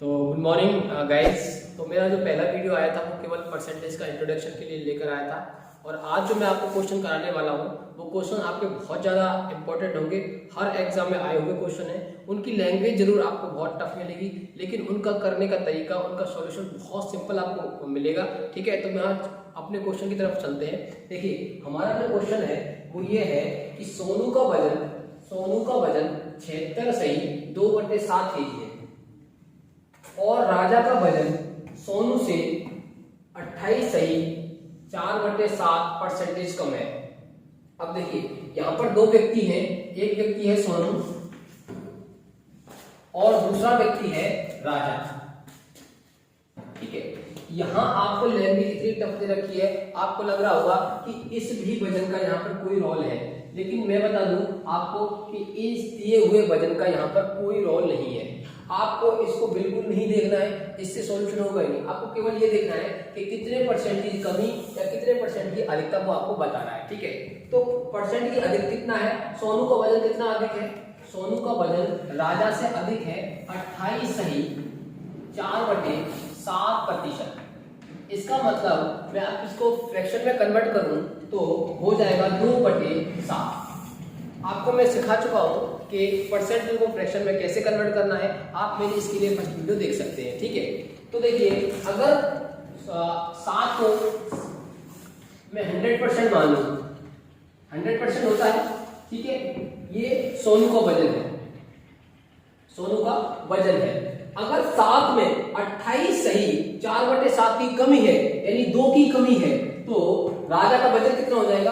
तो good morning guys. तो मेरा जो पहला वीडियो आया था वो केवल परसेंटेज का इंट्रोडक्शन के लिए लेकर आया था, और आज जो मैं आपको क्वेश्चन कराने वाला हूँ वो क्वेश्चन आपके बहुत ज़्यादा इंपॉर्टेंट होंगे। हर एग्जाम में आए हुए क्वेश्चन हैं, उनकी लैंग्वेज जरूर आपको बहुत टफ मिलेगी, लेकिन उनका करने का तरीका, उनका सॉल्यूशन बहुत सिंपल आपको मिलेगा। ठीक है, तो मैं आज अपने क्वेश्चन की तरफ चलते हैं। देखिए, हमारा जो क्वेश्चन है वो ये है कि सोनू का वजन 76 सही 2/7 kg है, और राजा का वजन सोनू से 28 सही 4/7% कम है। अब देखिए, यहां पर दो व्यक्ति हैं, एक व्यक्ति है सोनू और दूसरा व्यक्ति है राजा। ठीक है, यहां आपको लैंग्वेज इतनी टफ दे रखी है, आपको लग रहा होगा कि इस भी वजन का यहां पर कोई रोल है, लेकिन मैं बता दूं आपको कि इस दिए हुए वजन का यहां पर कोई रोल नहीं है। आपको इसको बिल्कुल नहीं देखना है, इससे सॉल्यूशन होगा ही नहीं। आपको केवल ये देखना है कि कितने परसेंट की कमी या कितने परसेंट की अधिकता वो आपको बताना है। ठीक है, तो परसेंट की अधिक कितना है, सोनू का वजन कितना अधिक है, सोनू का वजन राजा से अधिक है 28 सही 4/7%। इसका मतलब मैं आप इसको फ्रैक्शन में कन्वर्ट करूं तो हो जाएगा 2/7। आपको मैं सिखा चुका हूं कि परसेंटेज को फ्रैक्शन में कैसे कन्वर्ट करना है। आप मेरी इसके लिए फर्स्ट वीडियो देख सकते हैं। ठीक है, तो देखिए, अगर 7 को मैं 100% मान लूं, 100% होता है। ठीक है, ये सोनू का वजन है, सोनू का वजन है। अगर 7 में 28 सही 4/7 की कमी है, यानी 2 की कमी है, तो राजा का वजन कितना हो जाएगा,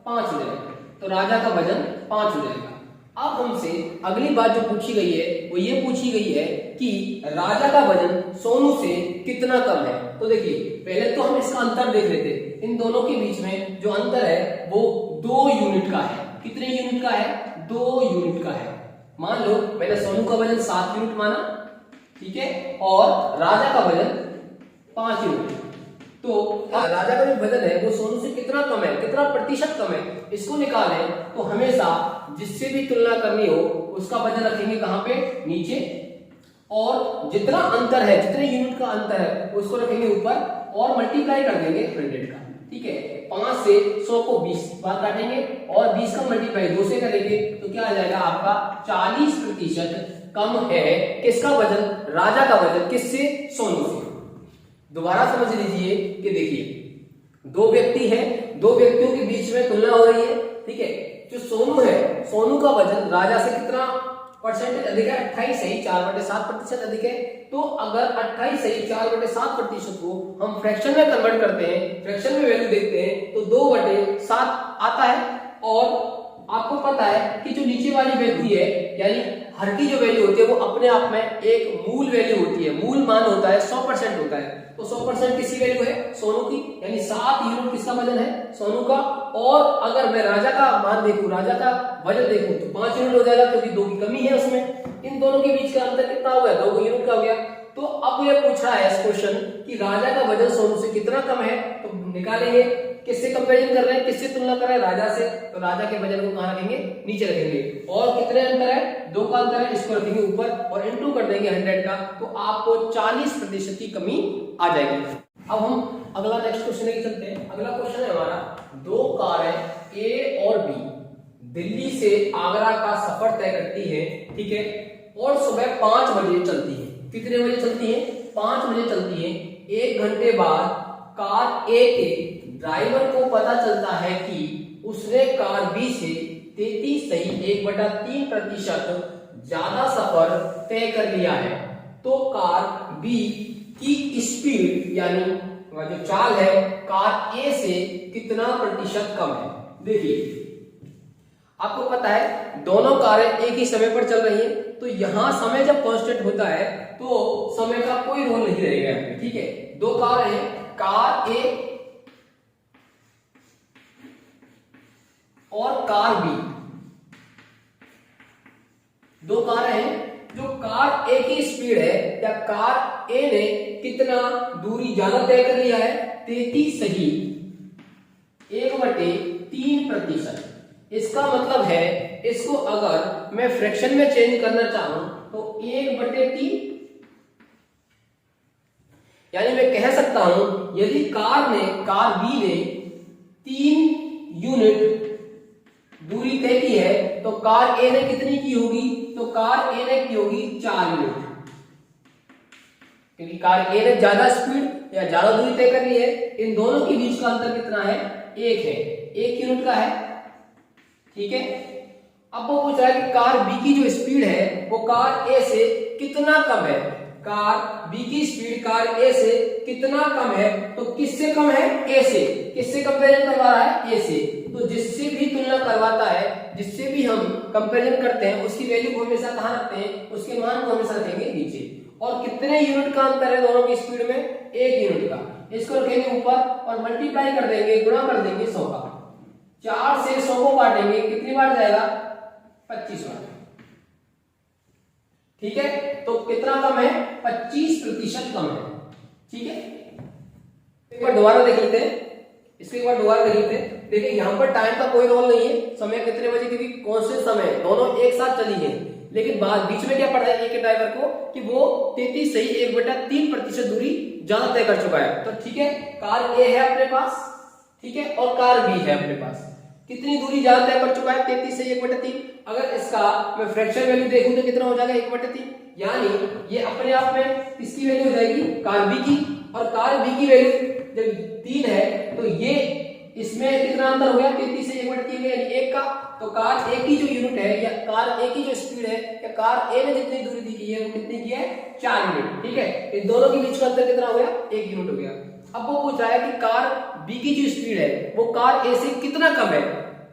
5 हो जाएगा। तो राजा का वजन 5 हो जाएगा। अब हमसे अगली बात जो पूछी गई है वो ये पूछी गई है कि राजा का वजन सोनू से कितना कम है। तो देखिए, पहले तो हम इसका अंतर देख लेते। इन दोनों के बीच में जो अंतर है वो 2 यूनिट का है। कितने यूनिट का है, 2 यूनिट का है। मान लो मैंने सोनू का वजन 7 यूनिट माना, ठीक है, और राजा का वजन 5 यूनिट। तो राजा का जो वजन है वो सोनू से कितना कम है, कितना प्रतिशत कम है, इसको निकालें तो हमेशा जिससे भी तुलना करनी हो उसका वजन रखेंगे कहां पे, नीचे, और जितना अंतर है, जितने यूनिट का अंतर है उसको रखेंगे ऊपर, और मल्टीप्लाई कर देंगे 100 का। ठीक है, 5 से 100 को 20 बार काटेंगे और 20 का मल्टीप्लाई 2 से करेंगे तो क्या आ जाएगा आपका 40% कम है। किसका वजन, राजा का वजन, किससे, सोनू से। दोबारा समझ लीजिए कि देखिए, दो व्यक्ति हैं, दो व्यक्तियों के बीच में तुलना हो रही है। ठीक है, जो सोनू है, सोनू का वजन राजा से कितना परसेंटेज अधिक है, 28 सही 4/7% अधिक है। तो अगर 28 सही 4/7% को हम फ्रैक्शन में कन्वर्ट करते हैं, फ्रैक्शन में वैल्यू देखते हैं तो 2/7 आता है। और आपको पता है कि जो नीचे वाली वैल्यू है, यानी हर की जो वैल्यू होती है वो अपने आप में एक मूल वैल्यू होती है, मूल मान होता है, 100% होता है। तो 100% किसी वैल्यू है, सोनू की, यानी 7 यूनिट किसका वजन है, सोनू का। और अगर मैं राजा का मान देखूं, राजा का वजन देखूं तो 5 यूनिट हो जाएगा, क्योंकि 2 की कमी है उसमें। इन दोनों के बीच का अंतर कितना हो गया, 2 यूनिट का हो गया। तो अब ये पूछ रहा है इस क्वेश्चन कि राजा का वजन सोनू से कितना कम है, तो निकालेंगे किससे कंपैरिजन कर रहे हैं, किससे तुलना कर रहे हैं, राजा से। तो राजा के वजन को कहां रखेंगे, नीचे रखेंगे। और कितने अंतर है, 2 का अंतर है, इसको रखेंगे ऊपर और इनटू कर देंगे 100 का, तो आपको 40% की कमी आ जाएगी। अब हम अगला नेक्स्ट क्वेश्चन की चलते हैं। अगला क्वेश्चन है हमारा, 2 कारें ए और बी दिल्ली से आगरा का सफर तय करती है, ठीक है, और सुबह 5 बजे चलती है। कितने बजे चलती है, 5 बजे चलती है। 1 घंटे बाद कार ए के ड्राइवर को पता चलता है कि उसने कार बी से 33 सही 1/3% ज्यादा सफर तय कर लिया है। तो कार बी की स्पीड, यानी जो चाल है, कार ए से कितना प्रतिशत कम है। देखिए, आपको पता है दोनों कारें एक ही समय पर चल रही हैं, तो यहां समय जब कांस्टेंट होता है तो समय का कोई रोल नहीं रहेगा। ठीक है, 2 कार हैं, कार ए और कार बी, 2 कार हैं। जो कार ए की स्पीड है, या कार ए ने कितना दूरी ज्यादा तय कर लिया है, 33 सही 1/3%। इसका मतलब है, इसको अगर मैं फ्रैक्शन में चेंज करना चाहूं तो 1/3 यानी मैं कह सकता हूं यदि कार बी ने 3 यूनिट दूरी तय की है तो कार ए ने कितनी की होगी? तो कार ए ने की होगी 4 यूनिट, क्योंकि कार ए ने ज्यादा स्पीड या ज्यादा दूरी तय कर ली है। इन दोनों के बीच का अंतर कितना है? 1 है, 1 यूनिट का है। ठीक है, अब वो पूछ रहा है कि कार बी की जो स्पीड है वो कार ए से कितना कम है। कार बी की स्पीड कार ए से कितना कम है? तो किससे कम है? ए से। किससे कंपैरिजन करवा रहा है? ए से। तो जिससे भी तुलना करवाता है, जिससे भी हम कंपैरिजन करते हैं, उसकी वैल्यू को हमेशा कहां रखते हैं? उसके मान को हमेशा रखेंगे नीचे। और कितने यूनिट का अंतर है दोनों की स्पीड में? 1 यूनिट का। इसको रखेंगे ऊपर और मल्टीप्लाई कर देंगे, गुणा कर देंगे 100 का। 4 से 100 को काटेंगे, कितनी बार जाएगा? 25 बार। ठीक है, तो कितना कम है? 25% कम है। ठीक है, एक बार दोबारा देख लेते हैं, इसको एक बार दोबारा देख लेते हैं। देखिए यहाँ पर टाइम का कोई रोल नहीं है, समय कितने बजे, क्योंकि कौन से समय दोनों एक साथ चली है। लेकिन बाद बीच में क्या पड़ रहा है एक ड्राइवर को कि वो 33 सही 1/3% दूरी ज्यादा तय कर चुका है। तो ठीक है, कार ए है अपने पास, ठीक है, और कार बी है अपने पास। कितनी दूरी ज्यादा तय कर चुका है? 33 से 1/3। अगर इसका मैं फ्रैक्शन वैल्यू देखूं तो कितना हो जाएगा? 1/3। यानी ये अपने आप में किसकी वैल्यू हो जाएगी? कार बी की। और कार बी की वैल्यू जब 3 है तो ये इसमें कितना अंतर हो गया? 33 से 1/3 यानी 1 का। तो कार ए की जो यूनिट है या कार ए की जो स्पीड है या कार ए ने जितनी दूरी दी की है वो कितनी की है? 4 यूनिट। ठीक है, इन दोनों के बीच का अंतर कितना हो गया? 1 यूनिट हो गया। अब वो पूछ रहा है कि कार बी की जो स्पीड है वो कार ए से कितना कम है।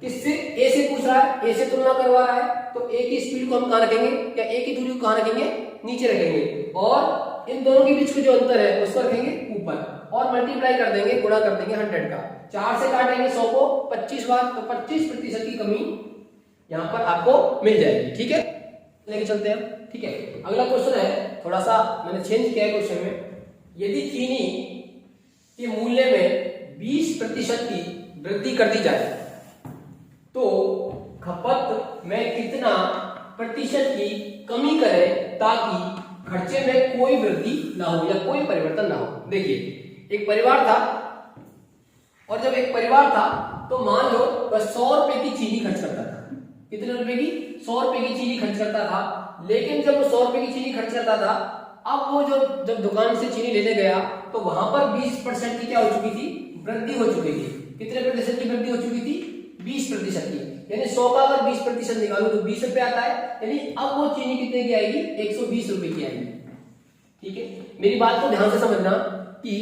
किससे? ए से पूछ रहा है, ए से तुलना करवा रहा है। तो ए की स्पीड को हम कहां रखेंगे या ए की दूरी को कहां रखेंगे? नीचे रखेंगे। और इन दोनों के बीच का जो अंतर है उसको रखेंगे ऊपर और मल्टीप्लाई कर देंगे, गुणा कर देंगे 100 का। 4 से काटेंगे 100 को 25 बार, तो 25% की कमी यहां पर आपको मिल जाएगी। ठीक है, लेके चलते हैं। ठीक है, अगला क्वेश्चन है, थोड़ा सा मैंने चेंज किया है क्वेश्चन में। यदि चीनी के मूल्य में 20% की वृद्धि कर दी जाए तो खपत में कितना प्रतिशत की कमी करें ताकि खर्चे में कोई वृद्धि ना हो या कोई परिवर्तन ना हो। देखिए, एक परिवार था और जब एक परिवार था तो मान लो वह 100 रुपए की चीनी खर्च करता था। कितने रुपए की? 100 रुपए की चीनी खर्च करता था। लेकिन जब वो 100 रुपए की चीनी खर्च करता था, अब वो जब दुकान से चीनी लेने गया तो वहां पर 20% की क्या हो चुकी थी? वृद्धि हो चुकी थी। कितने प्रतिशत की वृद्धि हो चुकी थी? 20% की। यानी 100 का अगर 20% निकालो तो 20 रुपए आता है। यानी अब वो चीनी कितने की आएगी? 120 रुपए की आएगी। ठीक है, मेरी बात को ध्यान से समझना कि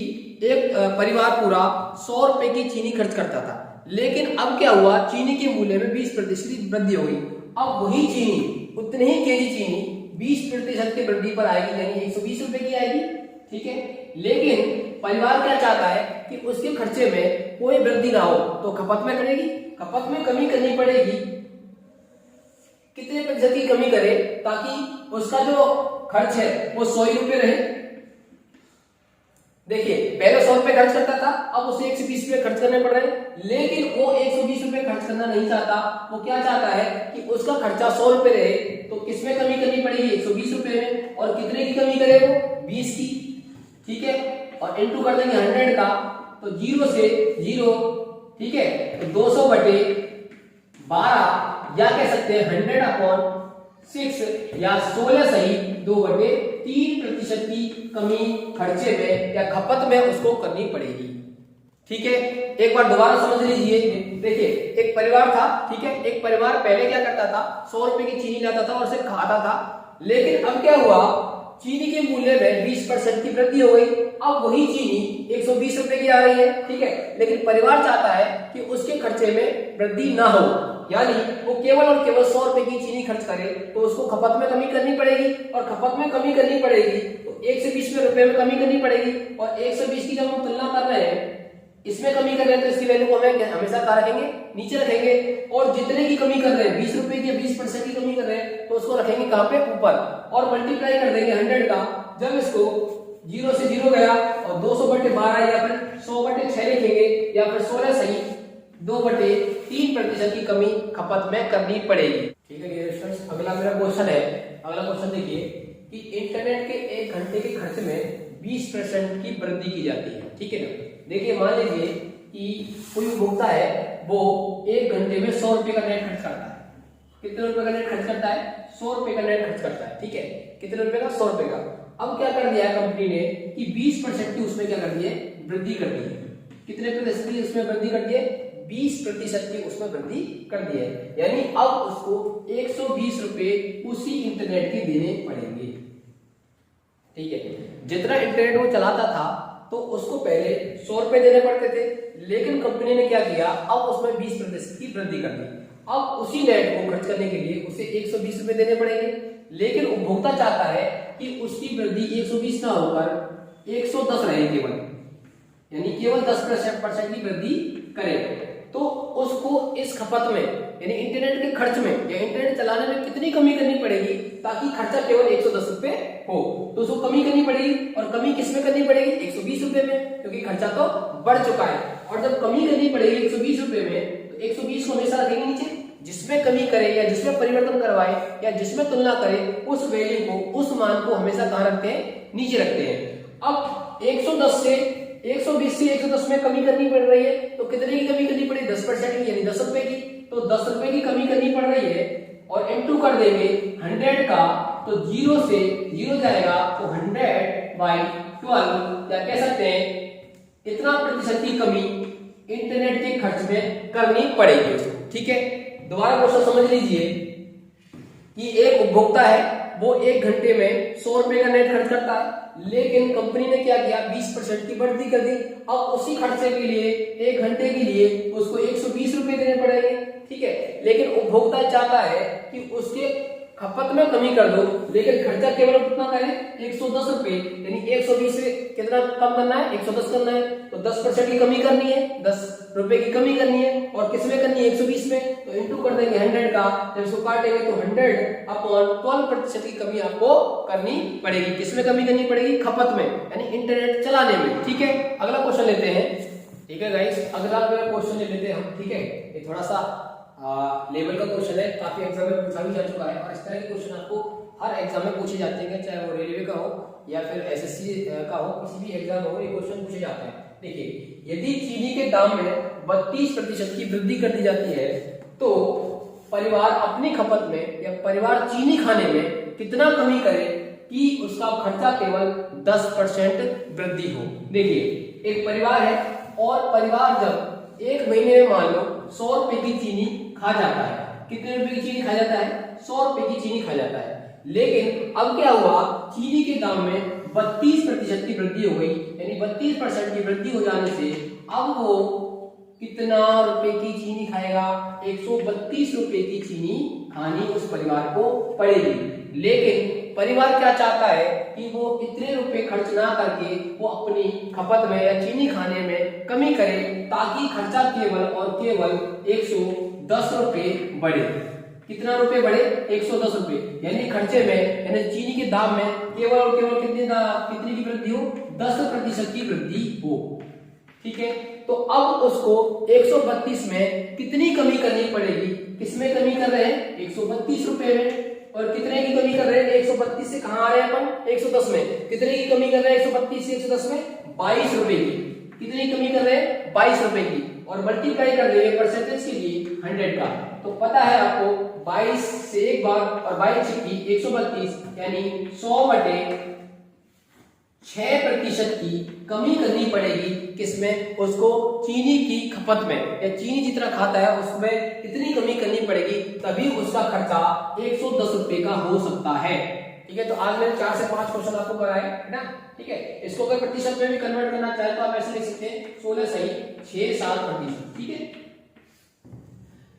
एक परिवार पूरा 100 रुपए की चीनी खर्च करता था, लेकिन अब क्या हुआ? चीनी के मूल्य में 20% की वृद्धि हो गई। अब वही चीनी, उतने ही केजी चीनी 20% की वृद्धि पर आएगी, यानी 120 रुपए की आएगी। ठीक है, लेकिन परिवार क्या चाहता है कि उसके खर्चे में कोई वृद्धि ना हो, तो खपत में करेगी, खपत में कमी करनी पड़ेगी। कितने प्रतिशत की कमी करे ताकि उसका जो खर्च है वो 100 रुपए रहे। देखिए, पहले 100 रुपए खर्च करता था, अब उसे 120 रुपए खर्च करने पड़ रहे हैं, लेकिन वो 120 रुपए खर्च करना नहीं चाहता। वो क्या चाहता है कि उसका खर्चा 100 रुपए रहे। तो किसमें कमी करनी पड़ेगी? 120 रुपए में। और कितने की कमी करे वो? 20 की। ठीक है, और इनटू कर देंगे 100 का, तो 0 से 0। ठीक है, तो 200/12 या कह सकते हैं 100/6 या 16 सही 2/3% की कमी खर्चे में या खपत में उसको करनी पड़ेगी। ठीक है, एक बार दोबारा समझ लीजिए। देखिए, एक परिवार था। ठीक है, एक परिवार पहले क्या करता था? 100 रुपए की चीनी लाता था और उसे खाता था। लेकिन अब क्या हुआ? चीनी के मूल्य में 20% की वृद्धि हो गई। अब वही चीनी 120 रुपए की आ रही है। ठीक है, लेकिन परिवार चाहता है कि उसके खर्चे में वृद्धि ना हो, यानी वो केवल और केवल 100 रुपए की चीनी खर्च करे, तो उसको खपत में कमी करनी पड़ेगी। और खपत में कमी करनी पड़ेगी तो 1 से 20 रुपए में कमी करनी पड़ेगी। और 120 की जब हम तुलना कर रहे हैं, इसमें कमी कर रहे हैं, तो इसकी वैल्यू को हमें हमेशा कहाँ रखेंगे? नीचे रखेंगे। और जितने की कमी कर रहे हैं, 20 रुपए की 20% की कमी कर रहे हैं, तो उसको रखेंगे कहाँ पे? ऊपर। और मल्टीप्लाई कर देंगे 100 का। जब इसको 0 से 0 गया और 200/12 या फिर 100/6 लिखेंगे या फिर 16 सही 2/3% की कमी खपत में करनी पड़ेगी। ठीक है डियर स्टूडेंट्स, अगला मेरा क्वेश्चन है। अगला क्वेश्चन देखिए कि इंटरनेट के 1 घंटे के खर्च में 20% की वृद्धि की जाती है, ठीक है ना। देखिए मान लीजिए कि कोई उपभोक्ता है वो 1 घंटे में 100 रुपए का नेट खर्च करता है। कितने रुपए का नेट खर्च करता है? 100 रुपए का नेट खर्च करता है, ठीक है। कितने रुपए का? 100 रुपए का। अब क्या कर दिया है कंपनी ने कि 20% की उसमें क्या कर दी है? वृद्धि कर दी है। कितने प्रतिशत की उसमें वृद्धि कर दी है? 20% की उसमें वृद्धि कर दी है। यानी अब उसको 120 रुपए उसी इंटरनेट के देने पड़ेंगे, ठीक है। जितना इंटरनेट वो चलाता था तो उसको पहले 100 रुपए देने पड़ते थे, लेकिन कंपनी ने क्या किया, अब उसमें 20% की वृद्धि कर दी। अब उसी नेट को खर्च करने के लिए उसे 120 रुपए देने पड़ेंगे, लेकिन उपभोक्ता चाहता है कि उसकी वृद्धि 120 ना होकर 110 रहे केवल, यानी केवल 10% की वृद्धि करे। तो उसको इस खपत में यानी इंटरनेट के खर्च में या इंटरनेट चलाने में कितनी कमी करनी पड़ेगी ताकि खर्चा केवल 110 रुपए हो। तो उसको कमी करनी पड़ेगी, और कमी किस में करनी पड़ेगी? 120 रुपए में, क्योंकि खर्चा तो बढ़ चुका है। और जब कमी करनी पड़ेगी 120 रुपए में, तो 120 को हमेशा रखेंगे नीचे। जिसमें कमी करे या जिसमें परिवर्तन करवाए या जिसमें तुलना करे, उस वैल्यू को, उस मान को हमेशा कहां रखते हैं? नीचे रखते हैं। अब 110 से 120 से 110 में कमी करनी पड़ रही है, तो कितने की कमी करनी पड़ेगी? 10% की, यानी 10 रुपए की। तो 10 रुपए की कमी करनी पड़ रही है, और इनटू कर देंगे 100 का, तो 0 से 0 जाएगा, तो 100/12, या कह सकते हैं इतना प्रतिशत की कमी इंटरनेट के खर्च में करनी पड़ेगी, ठीक है। दोबारा क्वेश्चन समझ लीजिए कि एक उपभोक्ता है वो 1 घंटे में 100 रुपए का नेट खर्च करता है, लेकिन कंपनी ने क्या किया? 20% की वृद्धि कर दी। अब उसी खर्चे के लिए 1 घंटे के लिए उसको 120 रुपए देने पड़ेंगे, ठीक है। लेकिन उपभोक्ता चाहता है कि उसके खपत में कमी कर दो, लेकिन खर्चा केवल कितना करें? 110 रुपए, यानी 120 से कितना कम करना है? 110 करना है। तो 10% की कमी करनी है, 10 रुपए की कमी करनी है, और किसमें करनी है? 120 में। तो इंटू कर देंगे 100 का, जब इसको काटेंगे तो 100/12% की कमी आपको करनी पड़ेगी। किसमें कमी करनी पड़ेगी? खपत में, यानी इंटरनेट चलाने में, ठीक है। अगला क्वेश्चन लेते हैं, ठीक है गाइस। अगला क्वेश्चन ले लेते हैं हम, ठीक है। ये थोड़ा सा लेवल का क्वेश्चन है, काफी एग्जाम में पूछा भी जा चुका है, और इस तरह के क्वेश्चन आपको हर एग्जाम में पूछे जाते हैं, चाहे वो रेलवे का हो या फिर एसएससी का हो, किसी भी एग्जाम हो, ये क्वेश्चन पूछे जाते हैं। देखिए, यदि चीनी के दाम में 32% की वृद्धि कर दी जाती है, तो परिवार अपनी खपत में या परिवार चीनी खाने में कितना कमी करे कि उसका खर्चा केवल 10% वृद्धि हो। देखिए, एक परिवार है, और परिवार जब 1 महीने में मान लो 100 रुपए की चीनी खा जाता है। कितने रुपए की चीनी खा जाता है? 100 रुपए की चीनी खा जाता है। लेकिन अब क्या हुआ? चीनी के दाम में 32% की वृद्धि हो गई, यानी 32% की वृद्धि हो जाने से अब वो कितना रुपए की चीनी खाएगा? 132 रुपए की चीनी खानी उस परिवार को पड़ेगी। लेकिन परिवार क्या चाहता है कि वो इतने रुपए खर्च ना करके वो अपनी खपत में या चीनी खाने में कमी करे, ताकि खर्चा केवल और केवल 110 रुपए बढ़े। कितना रुपए बढ़े? 110 रुपए, यानी खर्चे में, यानी चीनी के दाम में केवल और केवल कितनी की वृद्धि हो? 10% की वृद्धि हो, ठीक है। तो अब उसको 132 में कितनी कमी करनी पड़ेगी? किसमें कमी कर रहे हैं? 132 रुपए में। और कितने की कमी कर रहे हैं? 132 से कहां आ रहे हैं अपन? 110 में। कितने की कमी कर रहे हैं 132 से 110 में? 22 रुपए की। कितनी कमी कर रहे हैं? 22 रुपए की। और मल्टीप्लाई कर देंगे परसेंटेज के लिए 100 का, तो पता है आपको 22 से एक बार और 22 की 132, यानी 100/6% की कमी करनी पड़ेगी। किसमें? उसको चीनी की खपत में, या चीनी जितना खाता है उसमें इतनी कमी करनी पड़ेगी, तभी उसका खर्चा 110 रुपए का हो सकता है, ठीक है। तो आज मैंने 4 से 5 क्वेश्चन आपको कराए, है ना, ठीक है। इसको अगर प्रतिशत में भी कन्वर्ट करना चाहे तो आप ऐसे लिख सकते हैं 16 सही 6-7%, ठीक है।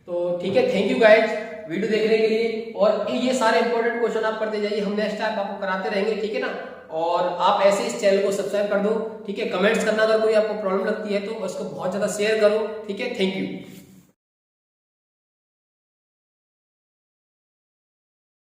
तो ठीक है, थैंक यू गाइज वीडियो देखने के लिए, और ये सारे इंपॉर्टेंट क्वेश्चन आप करते जाइए, हम नेक्स्ट टाइम आपको कराते रहेंगे, ठीक है ना। और आप ऐसे इस चैनल को सब्सक्राइब कर दो, ठीक है। कमेंट्स करना, अगर कोई आपको प्रॉब्लम लगती है तो उसको बहुत ज्यादा शेयर करो, ठीक है। Thank you.